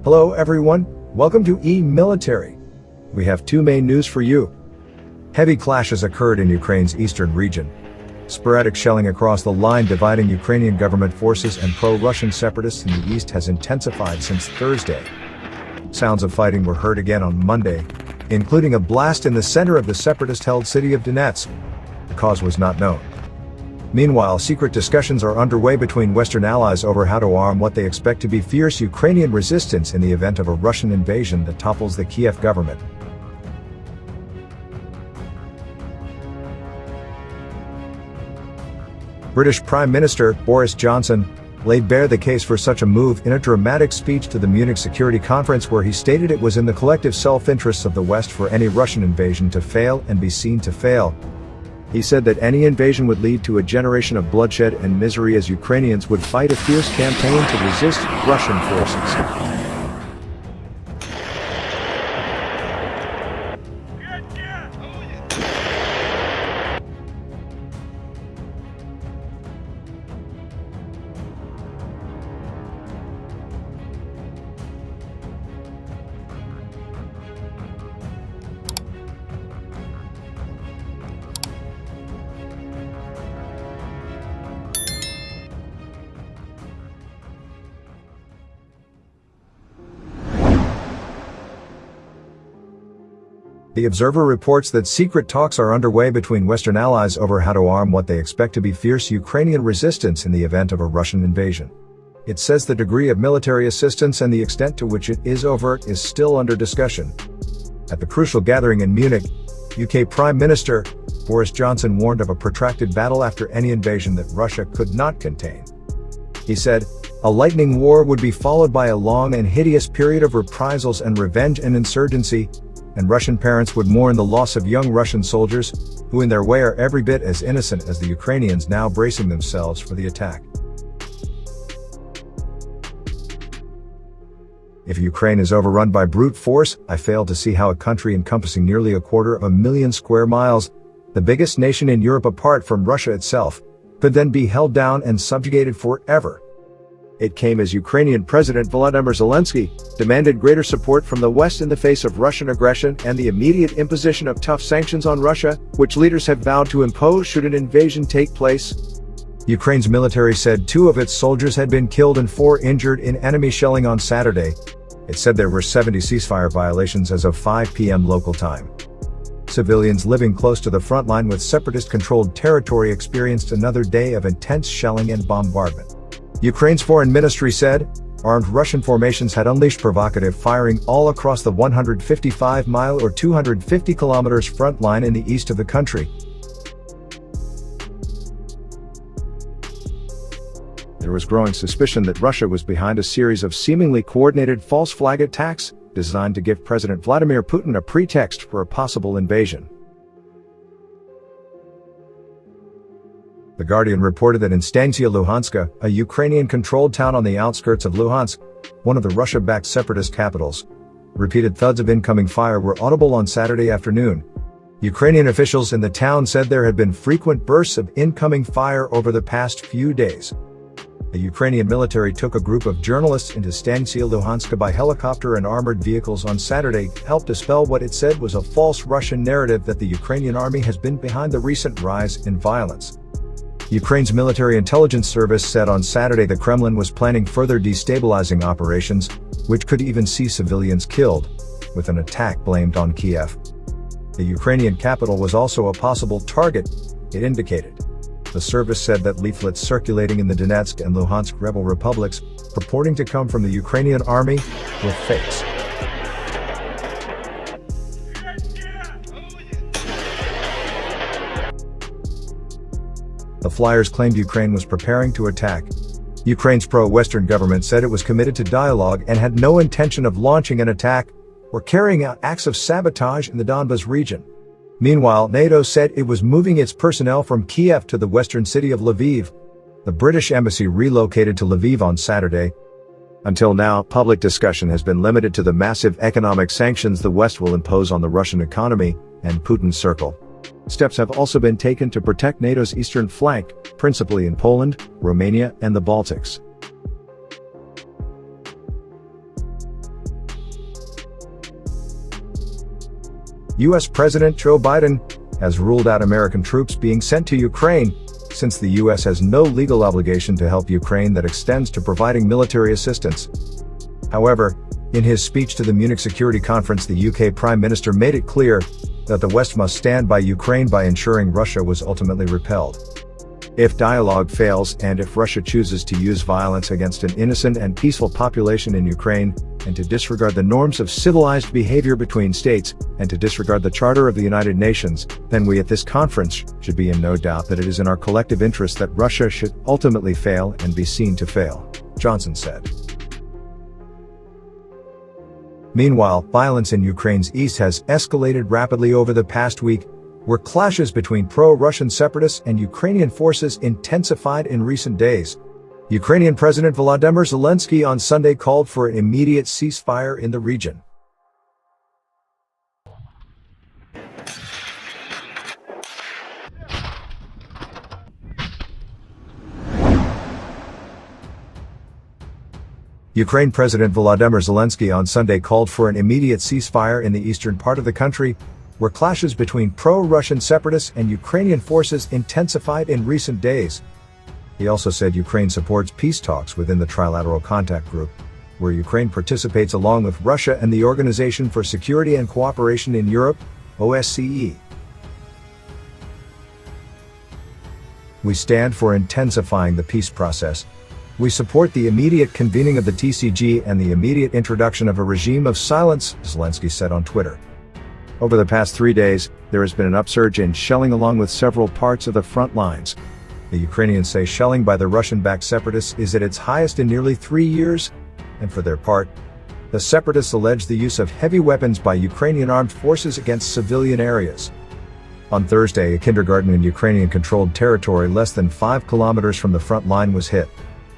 Hello everyone, welcome to E-Military. We have two main news for you. Heavy clashes occurred in Ukraine's eastern region. Sporadic shelling across the line dividing Ukrainian government forces and pro-Russian separatists in the east has intensified since Thursday. Sounds of fighting were heard again on Monday, including a blast in the center of the separatist-held city of Donetsk. The cause was not known. Meanwhile, secret discussions are underway between Western allies over how to arm what they expect to be fierce Ukrainian resistance in the event of a Russian invasion that topples the Kiev government. British Prime Minister Boris Johnson laid bare the case for such a move in a dramatic speech to the Munich Security Conference, where he stated it was in the collective self-interests of the West for any Russian invasion to fail and be seen to fail. He said that any invasion would lead to a generation of bloodshed and misery as Ukrainians would fight a fierce campaign to resist Russian forces. The Observer reports that secret talks are underway between Western allies over how to arm what they expect to be fierce Ukrainian resistance in the event of a Russian invasion. It says the degree of military assistance and the extent to which it is overt is still under discussion. At the crucial gathering in Munich, UK Prime Minister Boris Johnson warned of a protracted battle after any invasion that Russia could not contain. He said, "A lightning war would be followed by a long and hideous period of reprisals and revenge and insurgency, and Russian parents would mourn the loss of young Russian soldiers, who in their way are every bit as innocent as the Ukrainians now bracing themselves for the attack." If Ukraine is overrun by brute force, I fail to see how a country encompassing nearly 250,000 square miles, the biggest nation in Europe apart from Russia itself, could then be held down and subjugated forever. It came as Ukrainian President Volodymyr Zelensky demanded greater support from the West in the face of Russian aggression and the immediate imposition of tough sanctions on Russia, which leaders have vowed to impose should an invasion take place. Ukraine's military said 2 of its soldiers had been killed and 4 injured in enemy shelling on Saturday. It said there were 70 ceasefire violations as of 5 p.m. local time. Civilians living close to the front line with separatist-controlled territory experienced another day of intense shelling and bombardment. Ukraine's foreign ministry said armed Russian formations had unleashed provocative firing all across the 155-mile or 250 kilometers front line in the east of the country. There was growing suspicion that Russia was behind a series of seemingly coordinated false flag attacks designed to give President Vladimir Putin a pretext for a possible invasion. The Guardian reported that in Stanitsia Luhanska, a Ukrainian-controlled town on the outskirts of Luhansk, one of the Russia-backed separatist capitals, repeated thuds of incoming fire were audible on Saturday afternoon. Ukrainian officials in the town said there had been frequent bursts of incoming fire over the past few days. The Ukrainian military took a group of journalists into Stanitsia Luhanska by helicopter and armored vehicles on Saturday to help dispel what it said was a false Russian narrative that the Ukrainian army has been behind the recent rise in violence. Ukraine's military intelligence service said on Saturday the Kremlin was planning further destabilizing operations, which could even see civilians killed, with an attack blamed on Kiev. The Ukrainian capital was also a possible target, it indicated. The service said that leaflets circulating in the Donetsk and Luhansk rebel republics, purporting to come from the Ukrainian army, were fakes. The flyers claimed Ukraine was preparing to attack. Ukraine's pro-Western government said it was committed to dialogue and had no intention of launching an attack or carrying out acts of sabotage in the Donbas region. Meanwhile, NATO said it was moving its personnel from Kiev to the western city of Lviv. The British embassy relocated to Lviv on Saturday. Until now, public discussion has been limited to the massive economic sanctions the West will impose on the Russian economy and Putin's circle. Steps have also been taken to protect NATO's eastern flank, principally in Poland, Romania, and the Baltics. U.S. President Joe Biden has ruled out American troops being sent to Ukraine, since the U.S. has no legal obligation to help Ukraine that extends to providing military assistance. However, in his speech to the Munich Security Conference, the UK Prime Minister made it clear that the West must stand by Ukraine by ensuring Russia was ultimately repelled. If dialogue fails and if Russia chooses to use violence against an innocent and peaceful population in Ukraine, and to disregard the norms of civilized behavior between states, and to disregard the Charter of the United Nations, then we at this conference should be in no doubt that it is in our collective interest that Russia should ultimately fail and be seen to fail, Johnson said. Meanwhile, violence in Ukraine's east has escalated rapidly over the past week, where clashes between pro-Russian separatists and Ukrainian forces intensified in recent days. Ukrainian President Volodymyr Zelensky on Sunday called for an immediate ceasefire in the region. Ukraine President Volodymyr Zelensky on Sunday called for an immediate ceasefire in the eastern part of the country, where clashes between pro-Russian separatists and Ukrainian forces intensified in recent days. He also said Ukraine supports peace talks within the Trilateral Contact Group, where Ukraine participates along with Russia and the Organization for Security and Cooperation in Europe, OSCE. We stand for intensifying the peace process. We support the immediate convening of the TCG and the immediate introduction of a regime of silence, Zelensky said on Twitter. Over the past 3 days, there has been an upsurge in shelling along with several parts of the front lines. The Ukrainians say shelling by the Russian-backed separatists is at its highest in nearly 3 years, and for their part, the separatists allege the use of heavy weapons by Ukrainian armed forces against civilian areas. On Thursday, a kindergarten in Ukrainian-controlled territory less than 5 kilometers from the front line was hit.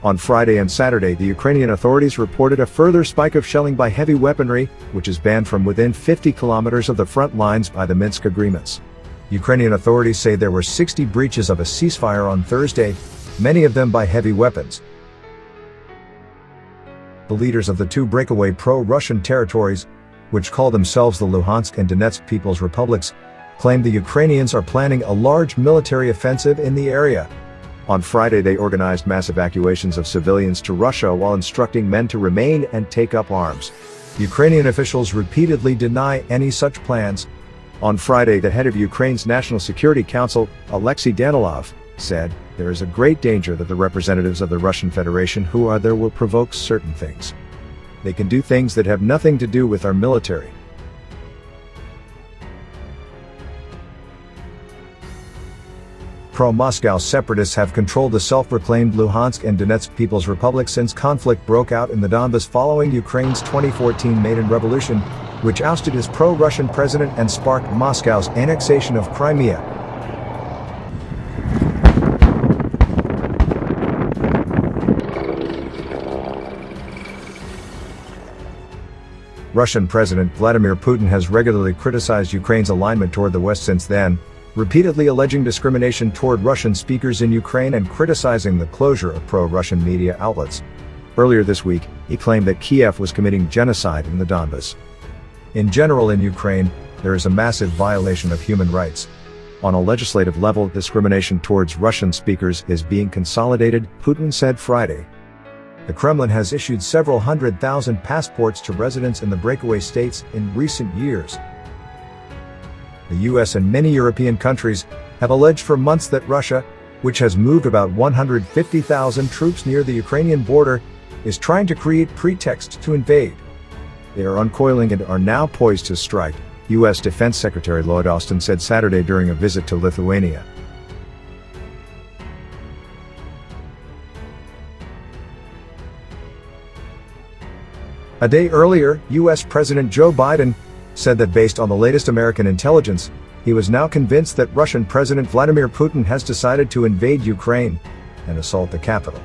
On Friday and Saturday, the Ukrainian authorities reported a further spike of shelling by heavy weaponry, which is banned from within 50 kilometers of the front lines by the Minsk agreements. Ukrainian authorities say there were 60 breaches of a ceasefire on Thursday, many of them by heavy weapons. The leaders of the two breakaway pro-Russian territories, which call themselves the Luhansk and Donetsk People's Republics, claim the Ukrainians are planning a large military offensive in the area. On Friday, they organized mass evacuations of civilians to Russia while instructing men to remain and take up arms. Ukrainian officials repeatedly deny any such plans. On Friday, the head of Ukraine's National Security Council, Alexei Danilov, said, "There is a great danger that the representatives of the Russian Federation who are there will provoke certain things. They can do things that have nothing to do with our military." Pro-Moscow separatists have controlled the self-proclaimed Luhansk and Donetsk People's Republic since conflict broke out in the Donbas following Ukraine's 2014 Maidan Revolution, which ousted his pro-Russian president and sparked Moscow's annexation of Crimea. Russian President Vladimir Putin has regularly criticized Ukraine's alignment toward the West since then, repeatedly alleging discrimination toward Russian speakers in Ukraine and criticizing the closure of pro-Russian media outlets. Earlier this week, he claimed that Kiev was committing genocide in the Donbas. In general in Ukraine, there is a massive violation of human rights. On a legislative level, discrimination towards Russian speakers is being consolidated, Putin said Friday. The Kremlin has issued several 100,000 passports to residents in the breakaway states in recent years. The US and many European countries have alleged for months that Russia, which has moved about 150,000 troops near the Ukrainian border, is trying to create pretext to invade. They are uncoiling and are now poised to strike, US Defense Secretary Lloyd Austin said Saturday during a visit to Lithuania. A day earlier, US President Joe Biden said that based on the latest American intelligence, he was now convinced that Russian President Vladimir Putin has decided to invade Ukraine and assault the capital.